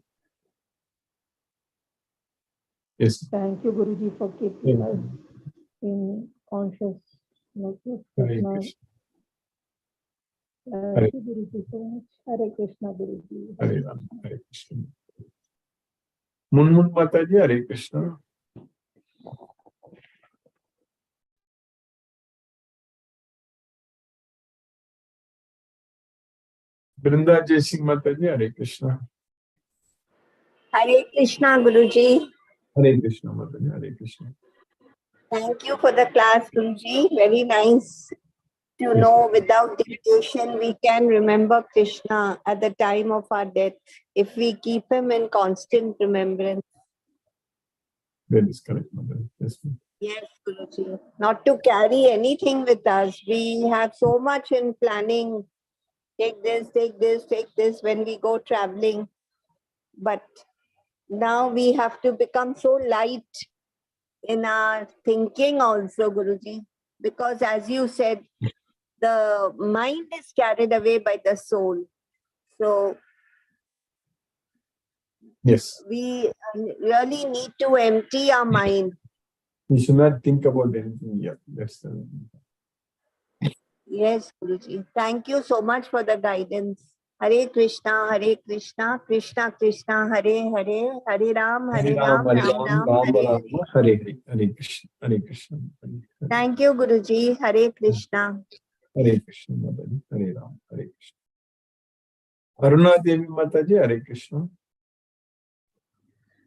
S1: Yes.
S6: Thank you, Guruji, for keeping us in consciousness of
S1: Hare
S6: Krishna.
S1: Krishna.
S6: Thank you, Guruji, so much. Hare Krishna, Guruji.
S1: Hare Ram. Hare Krishna. Munmun Mataji, Hare Krishna. Brinda Jaising Mataji, Hare Krishna.
S12: Hare Krishna, Guruji.
S1: Hare Krishna Mataji, Hare Krishna.
S12: Thank you for the class, Guruji. Very nice to know without dedication we can remember Krishna at the time of our death if we keep him in constant remembrance.
S1: That is correct, Mother. Yes, ma'am.
S12: Yes, Guruji. Not to carry anything with us. We have so much in planning. Take this, take this, take this when we go traveling. But now we have to become so light in our thinking also, Guruji. Because as you said, the mind is carried away by the soul. So
S1: Yes.
S12: we really need to empty our mind.
S1: We should not think about anything yet. That's
S12: Yes, Guruji. Thank you so much for the guidance. Hare Krishna, Krishna Krishna, Hare Hare, Hare Ram, Ram Ram, Hare Hare.
S1: Hare Hare Krishna, Hare Krishna.
S12: Thank you, Guruji. Hare Krishna.
S1: Hare Krishna, Mataji. Hare Ram, Hare Krishna. Aruna Devi Mataji, Hare Krishna.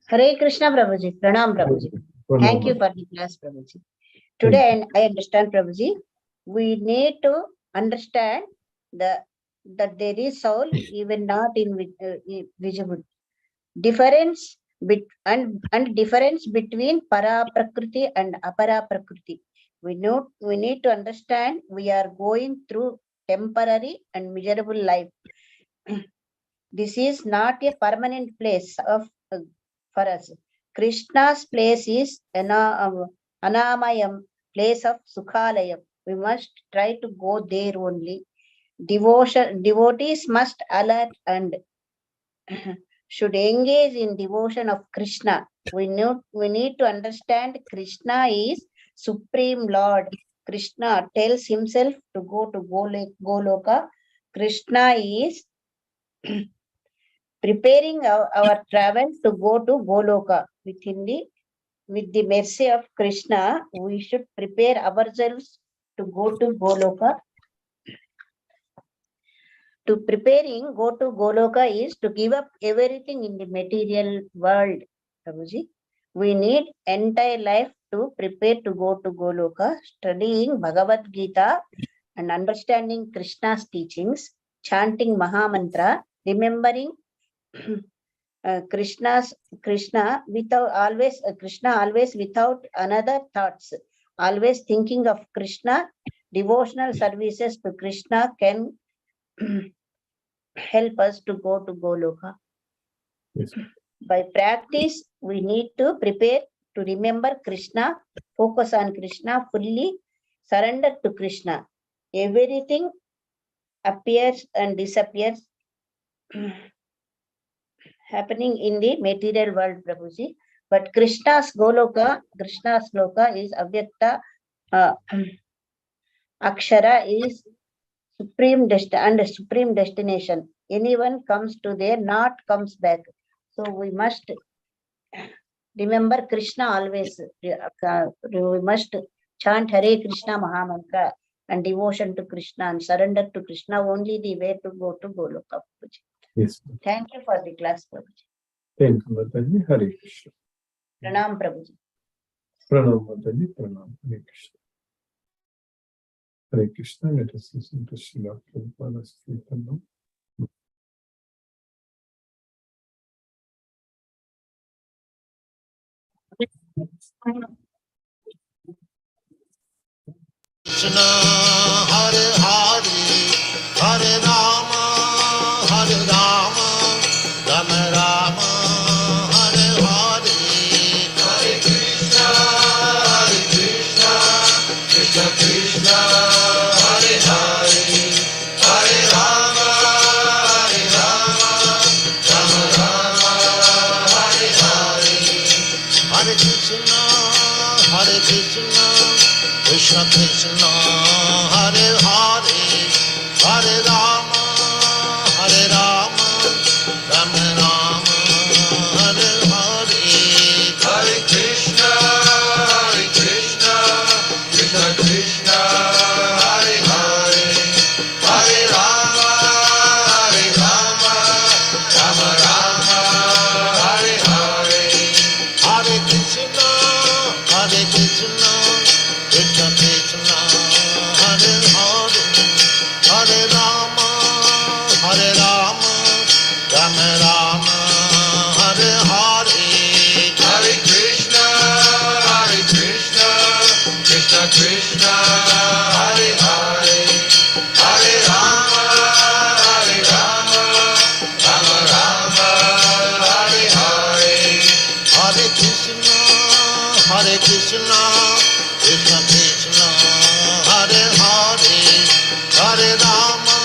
S13: Hare Krishna, Prabhuji. Pranam, Prabhuji. Thank you for the class, Prabhuji. Today, I understand, Prabhuji, we need to understand that there is soul, even not visible. Difference and difference between para prakriti and apara prakriti. We need to understand we are going through temporary and miserable life. This is not a permanent place for us. Krishna's place is Anamayam, place of Sukhalayam. We must try to go there only. Devotees must alert and should engage in devotion of Krishna. We need to understand Krishna is Supreme Lord. Krishna tells himself to go to Goloka. Krishna is preparing our travel to go to Goloka. With the mercy of Krishna, we should prepare ourselves to go to Goloka. To preparing go to Goloka is to give up everything in the material world. Prabhuji, we need entire life to prepare to go to Goloka, studying Bhagavad Gita and understanding Krishna's teachings, chanting Mahamantra, remembering Krishna without always without another thoughts, always thinking of Krishna. Devotional services to Krishna can help us to go to Goloka.
S1: Yes.
S13: By practice, we need to prepare to remember Krishna, focus on Krishna, fully surrender to Krishna. Everything appears and disappears. happening in the material world, Prabhuji. But Krishna's Goloka, Krishna's Loka is Avyakta, Akshara is supreme supreme destination. Anyone comes to there, not comes back. So we must remember Krishna always. We must chant Hare Krishna Mahamantra and devotion to Krishna and surrender to Krishna, only the way to go to Goloka.
S1: Yes.
S13: Thank you for the class, Prabhuji.
S1: Thank you, Mataji. Hare Krishna.
S13: Pranam, Prabhuji.
S1: Pranam, Mataji. Pranam. Hare Krishna. Hare Krishna. Let us listen to Srila Prabhupada's Kirtan.
S14: Krishna Hare Hare Hare Rama Rama Rama Hare Hare Hare Krishna Krishna Krishna Hare Hare Hare Rama Rama Rama Hare Hare Hare Krishna Krishna Krishna Hare Hare Hare Rama Rama Rama Hare Hare Hare Krishna Krishna Krishna Hare Hare Hare Rama Rama Rama Hare Hare Hare Krishna Krishna Krishna Krishna Hare Hare Hare Rama Rama Rama Hare Hare Hare Krishna Krishna Krishna Hare Hare Hare Rama Rama Rama Hare Hare Hare Krishna Krishna Krishna Krishna Hare Hare Hare Rama